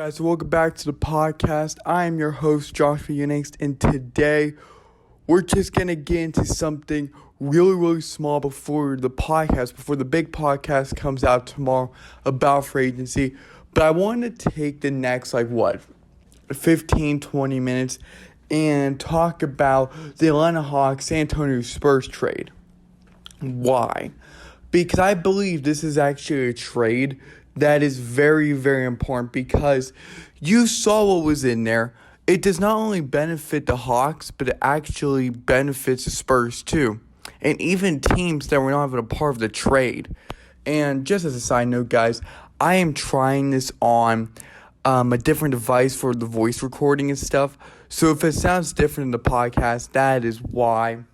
Guys, welcome back to the podcast. I am your host, Joshua Unangst, and today we're just going to get into something really small before the big podcast comes out tomorrow about free agency. But I want to take the next, 15, 20 minutes and talk about the Atlanta Hawks-San Antonio Spurs trade. Why? Because I believe this is actually a trade that is very important because you saw what was in there. It does not only benefit the Hawks, but it actually benefits the Spurs too. And even teams that were not even a part of the trade. And just as a side note, guys, I am trying this on a different device for the voice recording and stuff. So if it sounds different in the podcast, that is why.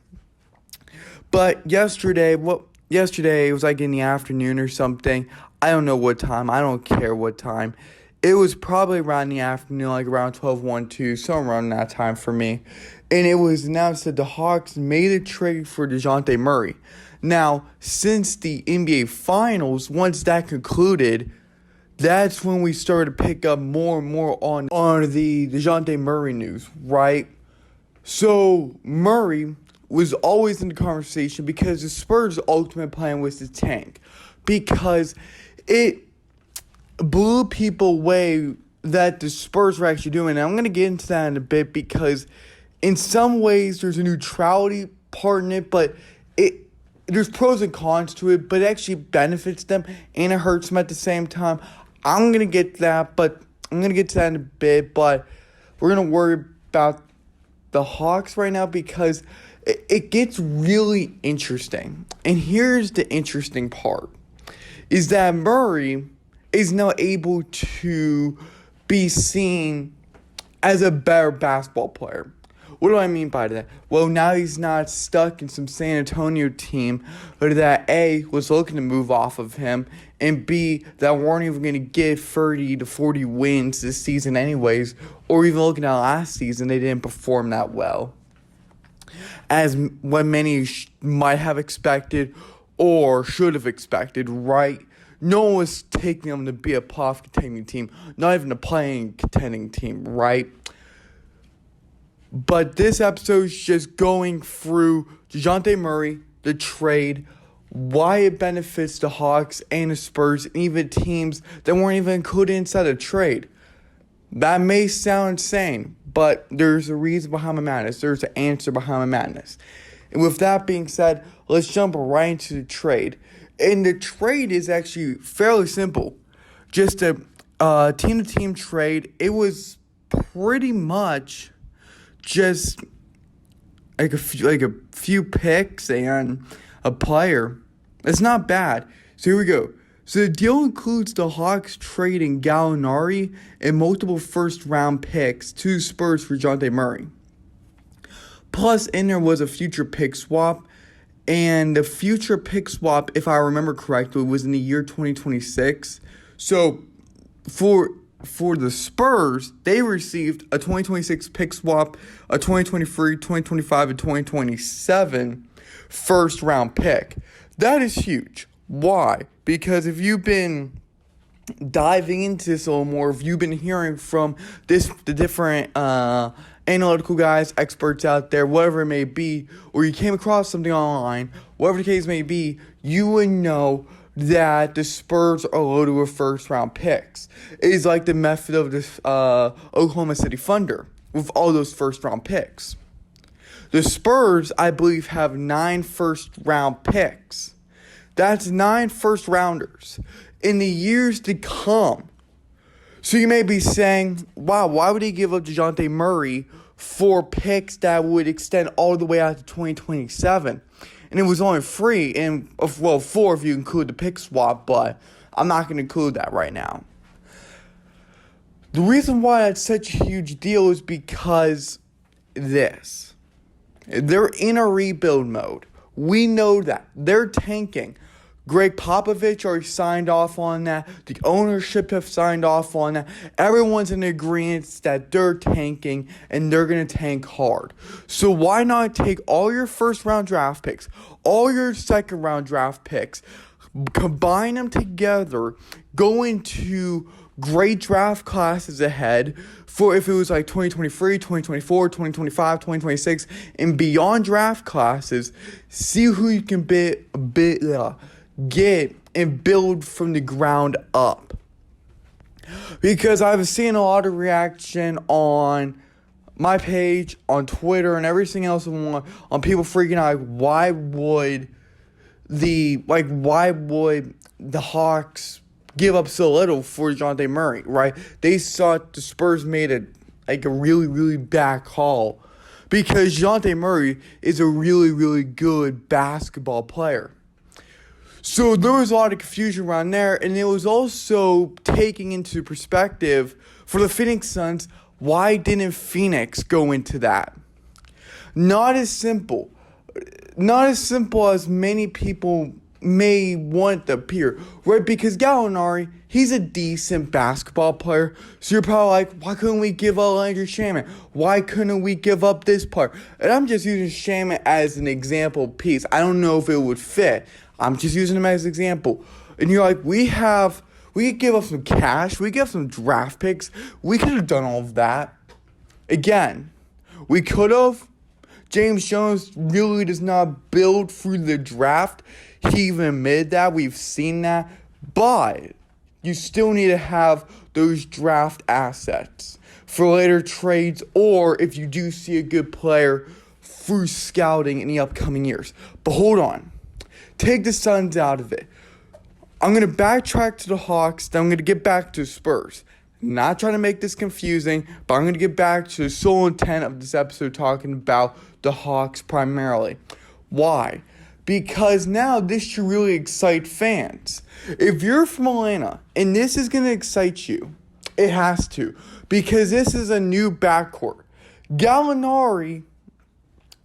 But yesterday, it was like in the afternoon or something. I don't know what time. I don't care what time. It was probably around the afternoon, like around 12:12, somewhere around that time for me. And it was announced that the Hawks made a trade for Dejounte Murray. Now, since the NBA Finals, once that concluded, that's when we started to pick up more and more on the Dejounte Murray news, right? So, Murray was always in the conversation because the Spurs' ultimate plan was to tank. Because it blew people away that the Spurs were actually doing. And I'm going to get into that in a bit because in some ways there's a neutrality part in it, but there's pros and cons to it, but it actually benefits them and it hurts them at the same time. I'm going to get to that, but I'm going to get to that in a bit, but we're going to worry about the Hawks right now because it gets really interesting. And here's the interesting part, is that Murray is now able to be seen as a better basketball player. What do I mean by that? Well, now he's not stuck in some San Antonio team that A, was looking to move off of him, and B, that weren't even going to get 30 to 40 wins this season anyways, or even looking at last season, they didn't perform that well as what many might have expected or should have expected, right? No one was taking them to be a playoff contending team, not even a playing contending team, right? But this episode is just going through Dejounte Murray, the trade, why it benefits the Hawks and the Spurs, and even teams that weren't even included inside the trade. That may sound insane, but there's a reason behind my madness. There's an answer behind my madness. And with that being said, let's jump right into the trade. And the trade is actually fairly simple. Just a team-to-team trade. It was pretty much just like a few picks and a player. It's not bad. So here we go. So the deal includes the Hawks trading Gallinari and multiple first-round picks to Spurs for Dejounte Murray. Plus, in there was a future pick swap. And the future pick swap, if I remember correctly, was in the year 2026. So for the Spurs, they received a 2026 pick swap, a 2023, 2025, and 2027 first-round pick. That is huge. Why? Because if you've been diving into this a little more, if you've been hearing from the different analytical guys, experts out there, whatever it may be, or you came across something online, whatever the case may be, you would know that the Spurs are loaded with first-round picks. It is like the method of the Oklahoma City Thunder with all those first-round picks. The Spurs, I believe, have 9 first-round picks. That's 9 first-rounders in the years to come. So you may be saying, wow, why would he give up Dejounte Murray for picks that would extend all the way out to 2027? And it was only 3, and 4 if you include the pick swap, but I'm not going to include that right now. The reason why that's such a huge deal is because they're in a rebuild mode. We know that. They're tanking. Greg Popovich already signed off on that. The ownership have signed off on that. Everyone's in agreement that they're tanking and they're going to tank hard. So why not take all your first-round draft picks, all your second-round draft picks, combine them together, go into great draft classes ahead for if it was like 2023, 2024, 2025, 2026, and beyond draft classes. See who you can get and build from the ground up. Because I've seen a lot of reaction on my page, on Twitter, and everything else on people freaking out. Why would the Hawks give up so little for Dejounte Murray, right? They thought the Spurs made a really, really bad call because Dejounte Murray is a really, really good basketball player. So there was a lot of confusion around there, and it was also taking into perspective for the Phoenix Suns, why didn't Phoenix go into that? Not as simple as many people may want to appear, right? Because Gallinari, he's a decent basketball player. So you're probably like, why couldn't we give up Landry Shamet? Why couldn't we give up this player? And I'm just using Shamet as an example piece. I don't know if it would fit. I'm just using him as an example. And you're like, we could give up some cash. We could give up some draft picks. We could have done all of that. Again, we could have. James Jones really does not build through the draft. He even admitted that. We've seen that. But you still need to have those draft assets for later trades, or if you do see a good player through scouting in the upcoming years. But hold on. Take the Suns out of it. I'm going to backtrack to the Hawks, then I'm going to get back to the Spurs. Not trying to make this confusing, but I'm going to get back to the sole intent of this episode talking about the Hawks primarily. Why? Because now this should really excite fans. If you're from Atlanta, and this is going to excite you, it has to, because this is a new backcourt. Gallinari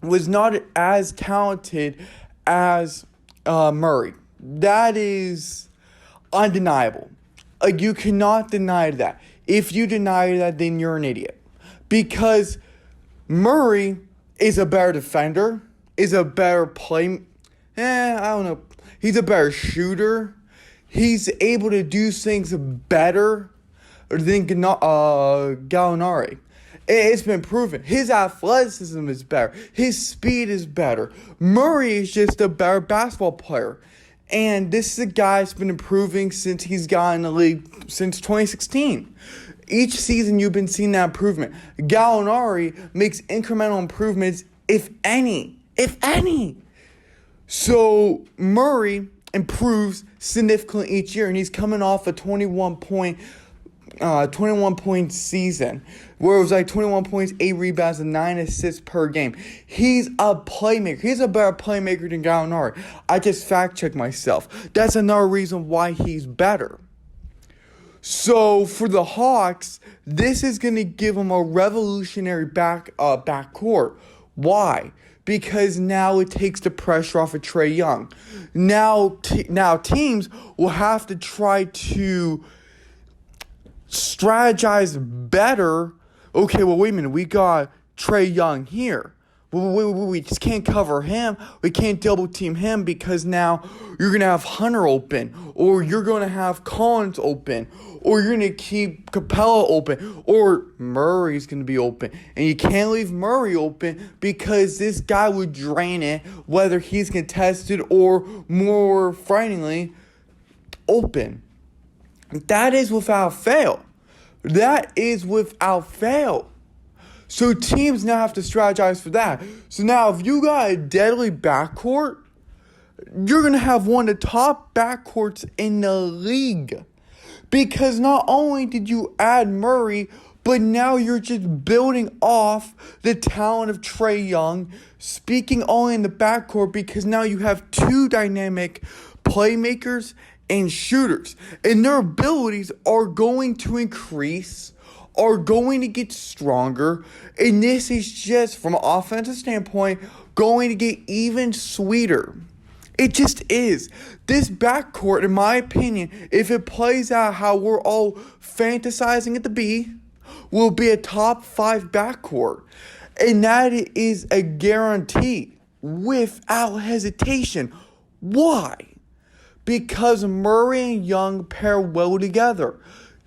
was not as talented as Murray. That is undeniable. You cannot deny that. If you deny that, then you're an idiot. Because Murray is a better defender, is a better I don't know. He's a better shooter. He's able to do things better than Gallinari. It's been proven. His athleticism is better. His speed is better. Murray is just a better basketball player. And this is a guy that's been improving since he's gotten in the league since 2016. Each season you've been seeing that improvement. Gallinari makes incremental improvements, if any. So Murray improves significantly each year, and he's coming off a 21-point season where it was like 21 points, 8 rebounds, and 9 assists per game. He's a playmaker. He's a better playmaker than Gallinari. I just fact-checked myself. That's another reason why he's better. So for the Hawks, this is going to give them a revolutionary backcourt. Why? Because now it takes the pressure off of Trae Young. Now teams will have to try to strategize better. Okay, well, wait a minute. We got Trae Young here. We just can't cover him. We can't double team him because now you're going to have Hunter open, or you're going to have Collins open, or you're going to keep Capella open, or Murray's going to be open. And you can't leave Murray open because this guy would drain it, whether he's contested or, more frighteningly, open. That is without fail. So teams now have to strategize for that. So now if you got a deadly backcourt, you're going to have one of the top backcourts in the league. Because not only did you add Murray, but now you're just building off the talent of Trae Young, speaking only in the backcourt, because now you have two dynamic playmakers and shooters. And their abilities are going to increase, are going to get stronger. And this is just, from an offensive standpoint, going to get even sweeter. It just is. This backcourt, in my opinion, if it plays out how we're all fantasizing it to be, will be a top 5 backcourt. And that is a guarantee without hesitation. Why? Because Murray and Young pair well together.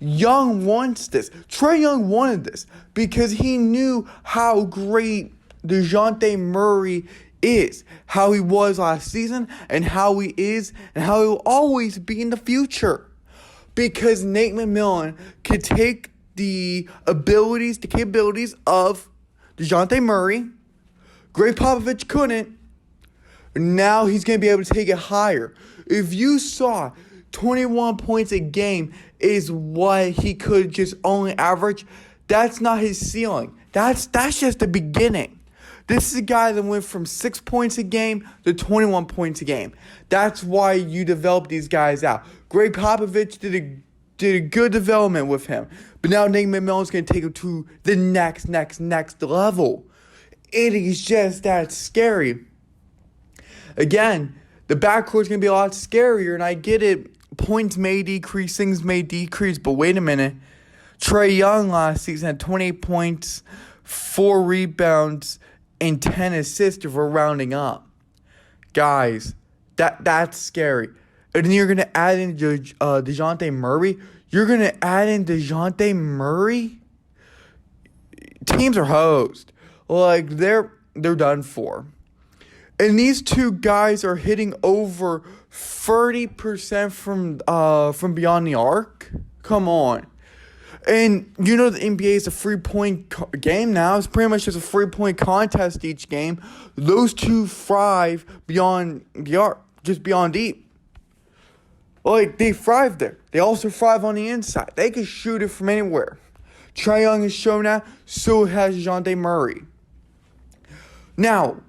Young wants this. Trae Young wanted this because he knew how great Dejounte Murray is, how he was last season, and how he is, and how he will always be in the future. Because Nate McMillan could take the capabilities of Dejounte Murray. Greg Popovich couldn't. Now he's going to be able to take it higher. If you saw 21 points a game is what he could just only average, that's not his ceiling. That's just the beginning. This is a guy that went from 6 points a game to 21 points a game. That's why you develop these guys out. Greg Popovich did a good development with him. But now Nate McMillan's going to take him to the next level. It is just that scary. Again, the backcourt's going to be a lot scarier, and I get it. Points may decrease, things may decrease, but wait a minute. Trae Young last season had 28 points, 4 rebounds, and 10 assists if we're rounding up. Guys, that's scary. And then you're going to add in Dejounte Murray. You're going to add in Dejounte Murray? Teams are hosed. Like, they're done for. And these two guys are hitting over 30% from beyond the arc. Come on. And you know the NBA is a 3-point game now. It's pretty much just a 3-point contest each game. Those two thrive beyond the arc, just beyond deep. Like, they thrive there. They also thrive on the inside. They can shoot it from anywhere. Trae Young has shown that. So has Dejounte Murray. Now,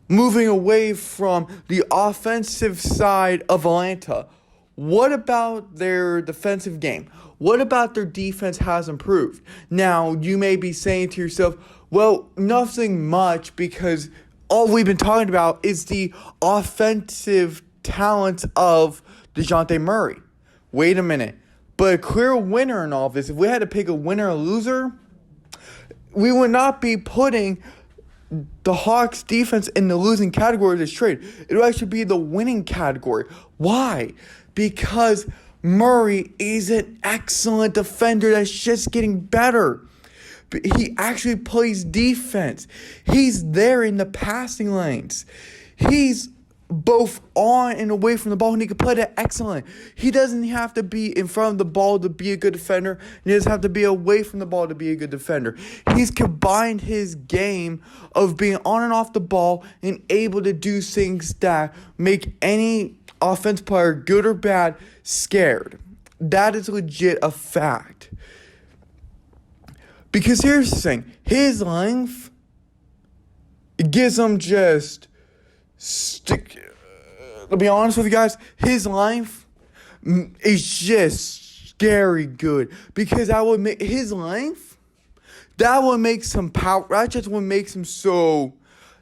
moving away from the offensive side of Atlanta, what about their defensive game? What about their defense has improved? Now, you may be saying to yourself, well, nothing much, because all we've been talking about is the offensive talent of Dejounte Murray. Wait a minute. But a clear winner in all this, if we had to pick a winner or loser, we would not be putting the Hawks defense in the losing category of this trade. It would actually be the winning category. Why? Because Murray is an excellent defender that's just getting better. He actually plays defense. He's there in the passing lanes. He's both on and away from the ball, and he can play that excellent. He doesn't have to be in front of the ball to be a good defender. He doesn't have to be away from the ball to be a good defender. He's combined his game of being on and off the ball and able to do things that make any offense player, good or bad, scared. That is legit a fact. Because here's the thing. His length, it gives him just... to be honest with you guys, his length is just scary good. Because that would make his length, that would make some power. That just would make him so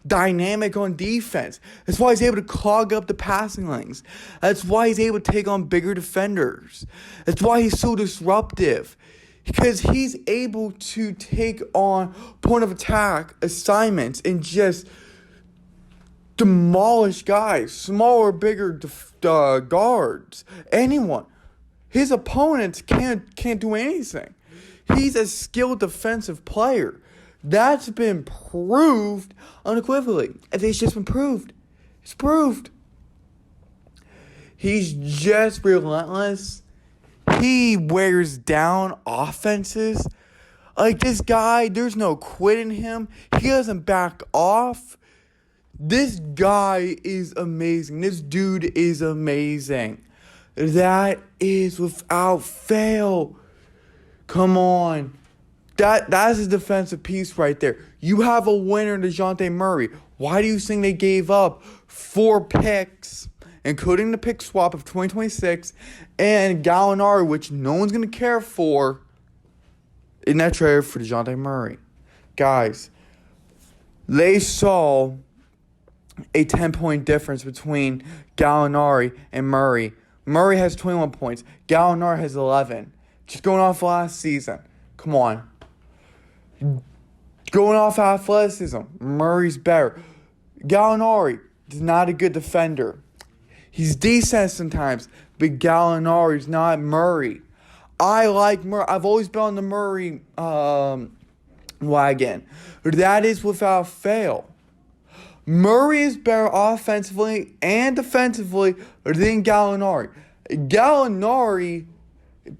dynamic on defense. That's why he's able to clog up the passing lanes. That's why he's able to take on bigger defenders. That's why he's so disruptive. Because he's able to take on point of attack assignments and just demolish guys, smaller, bigger guards, anyone. His opponents can't do anything. He's a skilled defensive player. That's been proved unequivocally. It's just been proved. It's proved. He's just relentless. He wears down offenses. Like, this guy, there's no quit in him. He doesn't back off. This guy is amazing. This dude is amazing. That is without fail. Come on. That's a defensive piece right there. You have a winner in Dejounte Murray. Why do you think they gave up 4 picks, including the pick swap of 2026, and Gallinari, which no one's going to care for, in that trade for Dejounte Murray? Guys, they saw a 10-point difference between Gallinari and Murray. Murray has 21 points. Gallinari has 11. Just going off last season. Come on. Going off athleticism, Murray's better. Gallinari is not a good defender. He's decent sometimes, but Gallinari's not Murray. I like Murray. I've always been on the Murray wagon. That is without fail. Murray is better offensively and defensively than Gallinari. Gallinari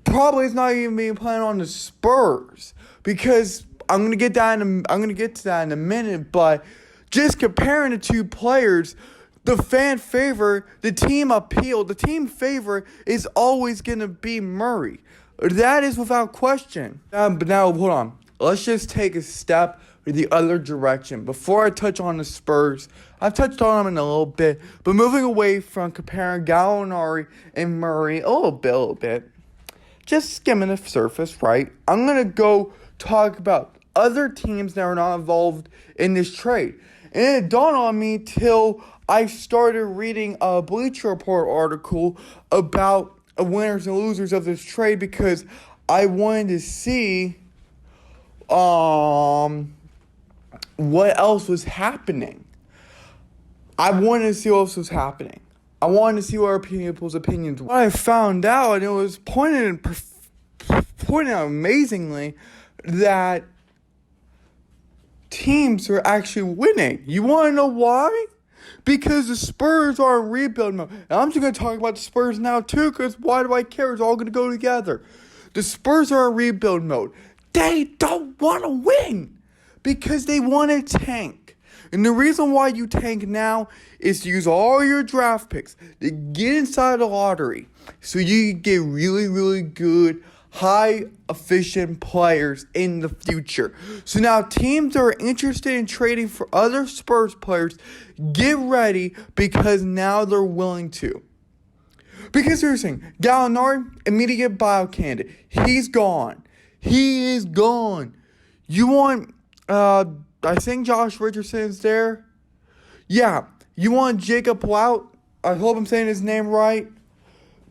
probably is not even being playing on the Spurs because I'm gonna get to that in a minute. But just comparing the two players, the fan favorite, the team appeal, the team favorite is always gonna be Murray. That is without question. But now hold on. Let's just take a step the other direction. Before I touch on the Spurs, I've touched on them in a little bit, but moving away from comparing Gallinari and Murray a little bit, just skimming the surface, right? I'm going to go talk about other teams that are not involved in this trade. And it dawned on me till I started reading a Bleacher Report article about winners and losers of this trade because I wanted to see what else was happening. I wanted to see what else was happening. I wanted to see what our people's opinions were. What I found out, and it was pointed out amazingly, that teams are actually winning. You want to know why? Because the Spurs are in rebuild mode. And I'm just going to talk about the Spurs now too, because why do I care? It's all going to go together. The Spurs are in rebuild mode. They don't want to win because they want to tank. And the reason why you tank now is to use all your draft picks to get inside the lottery so you can get really, really good, high efficient players in the future. So now teams that are interested in trading for other Spurs players, get ready because now they're willing to. Because here's the thing, Gallinari, immediate buyout candidate. He's gone. He is gone. You want, I think Josh Richardson's there. Yeah. You want Jacob Lout? I hope I'm saying his name right.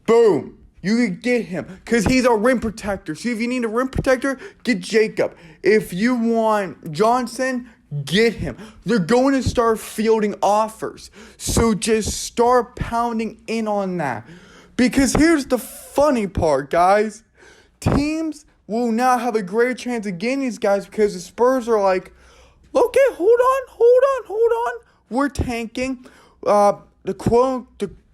Boom. You can get him because he's a rim protector. So if you need a rim protector, get Jacob. If you want Johnson, get him. They're going to start fielding offers. So just start pounding in on that. Because here's the funny part, guys. Teams will now have a greater chance of getting these guys because the Spurs are like, okay, hold on. We're tanking. The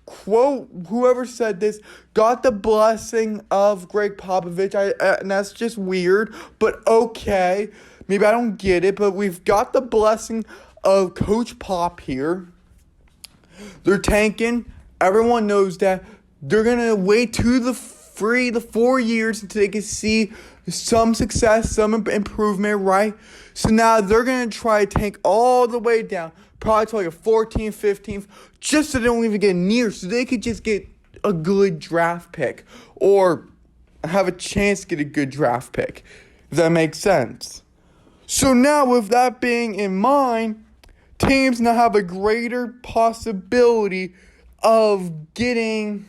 quote, whoever said this, got the blessing of Greg Popovich. And that's just weird, but okay. Maybe I don't get it, but we've got the blessing of Coach Pop here. They're tanking. Everyone knows that. They're going to wait to the 4 years until they can see some success, some improvement, right? So now they're going to try to tank all the way down, probably to like a 14th, 15th, just so they don't even get near, so they could just get a good draft pick or have a chance to get a good draft pick, if that makes sense. So now with that being in mind, teams now have a greater possibility of getting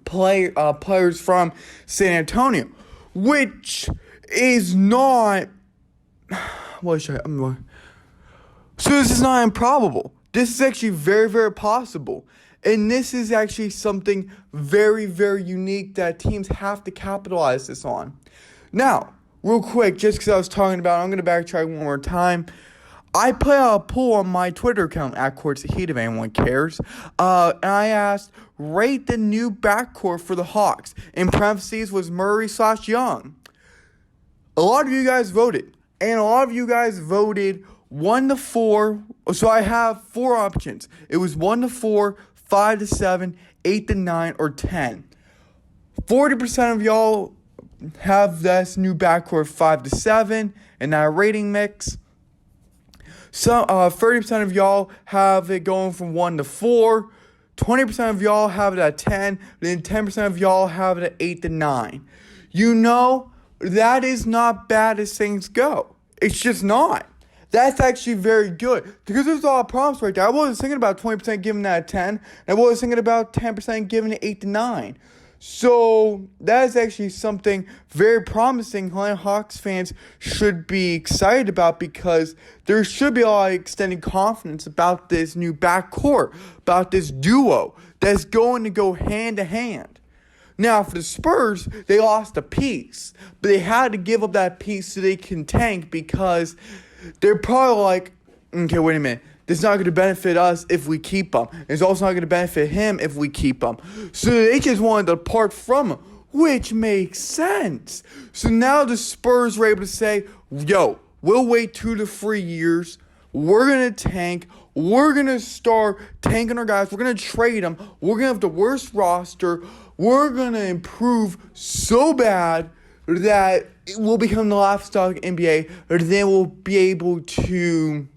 players from San Antonio, which is not. So this is not improbable. This is actually very, very possible, and this is actually something very, very unique that teams have to capitalize this on. Now, real quick, just because I was talking about, I'm going to backtrack one more time. I put out a poll on my Twitter account at CourtSideHeat if anyone cares. And I asked, rate the new backcourt for the Hawks. In parentheses was Murray/Young. A lot of you guys voted. And a lot of you guys voted 1-4. So I have 4 options. It was 1-4, 5-7, 8-9, or 10. 40% of y'all have this new backcourt 5-7 in that rating mix. So 30% of y'all have it going from 1-4. 20% of y'all have it at 10. Then 10% of y'all have it at 8-9. You know, that is not bad as things go. It's just not. That's actually very good. Because there's a lot of problems right there. I wasn't thinking about 20% giving that a 10. And I was thinking about 10% giving it 8-9. So that is actually something very promising Hawks fans should be excited about because there should be a lot of extended confidence about this new backcourt, about this duo that's going to go hand to hand. Now, for the Spurs, they lost a piece, but they had to give up that piece so they can tank because they're probably like, okay, wait a minute. This is not going to benefit us if we keep him. It's also not going to benefit him if we keep him. So they just wanted to part from him, which makes sense. So now the Spurs were able to say, yo, we'll wait 2 to 3 years. We're going to tank. We're going to start tanking our guys. We're going to trade them. We're going to have the worst roster. We're going to improve so bad that it will become the laughingstock NBA. Or then we'll be able to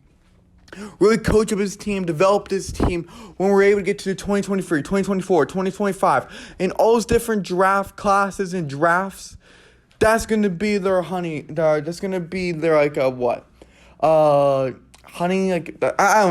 really coach up his team, develop this team when we're able to get to 2023, 2024, 2025, and all those different draft classes and drafts. That's going to be their that's going to be their, I don't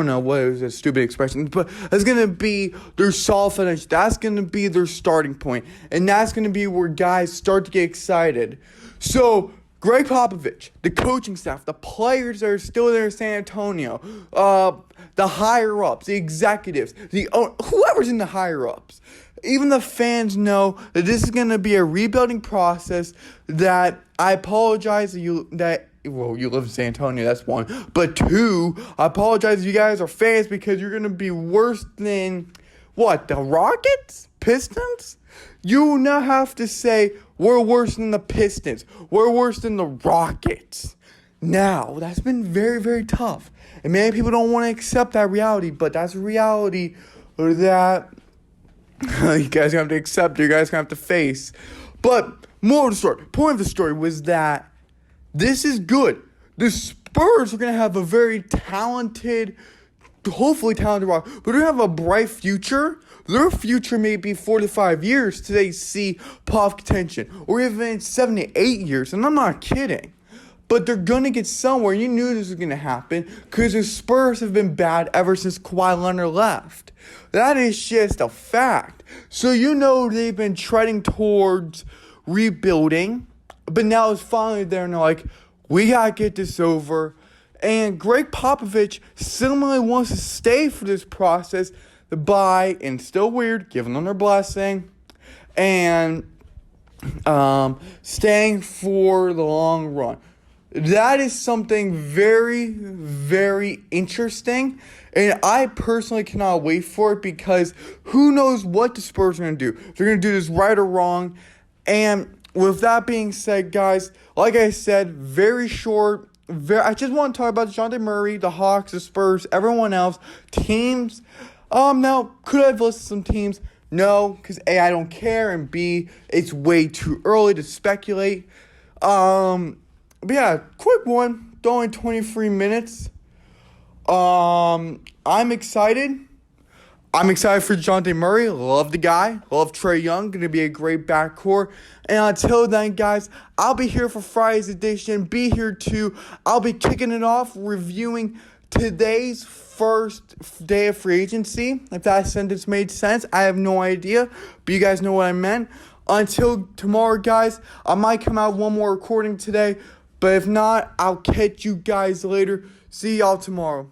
know what is a stupid expression, but that's going to be their solid finish. That's going to be their starting point. And that's going to be where guys start to get excited. So, Greg Popovich, the coaching staff, the players that are still there in San Antonio, the higher-ups, the executives, whoever's in the higher-ups, even the fans know that this is going to be a rebuilding process that I apologize that you live in San Antonio, that's one. But two, I apologize if you guys are fans because you're going to be worse than, the Rockets? Pistons? You now have to say, we're worse than the Pistons. We're worse than the Rockets. Now, that's been very, very tough. And many people don't want to accept that reality, but that's a reality that you guys have to accept, you guys have to face. But more of the story, point of the story was that this is good. The Spurs are going to have a very hopefully talented roster, but they're going to have a bright future. Their future may be 4 to 5 years till they see playoff contention, or even 7 to 8 years, and I'm not kidding. But they're going to get somewhere. You knew this was going to happen because the Spurs have been bad ever since Kawhi Leonard left. That is just a fact. So you know they've been treading towards rebuilding, but now it's finally there and they're like, we got to get this over. And Greg Popovich similarly wants to stay for this process by, and still weird, giving them their blessing, and staying for the long run. That is something very, very interesting, and I personally cannot wait for it because who knows what the Spurs are going to do. They're going to do this right or wrong, and with that being said, guys, like I said, very short. I just want to talk about Dejounte Murray, the Hawks, the Spurs, everyone else, teams. Now, could I have listed some teams? No, because A, I don't care, and B, it's way too early to speculate. But yeah, quick one, only 23 minutes. I'm excited. I'm excited for Dejounte Murray. Love the guy. Love Trae Young. Going to be a great backcourt. And until then, guys, I'll be here for Friday's edition. Be here too. I'll be kicking it off, reviewing today's first day of free agency. If that sentence made sense, I have no idea. But you guys know what I meant. Until tomorrow, guys, I might come out one more recording today. But if not, I'll catch you guys later. See y'all tomorrow.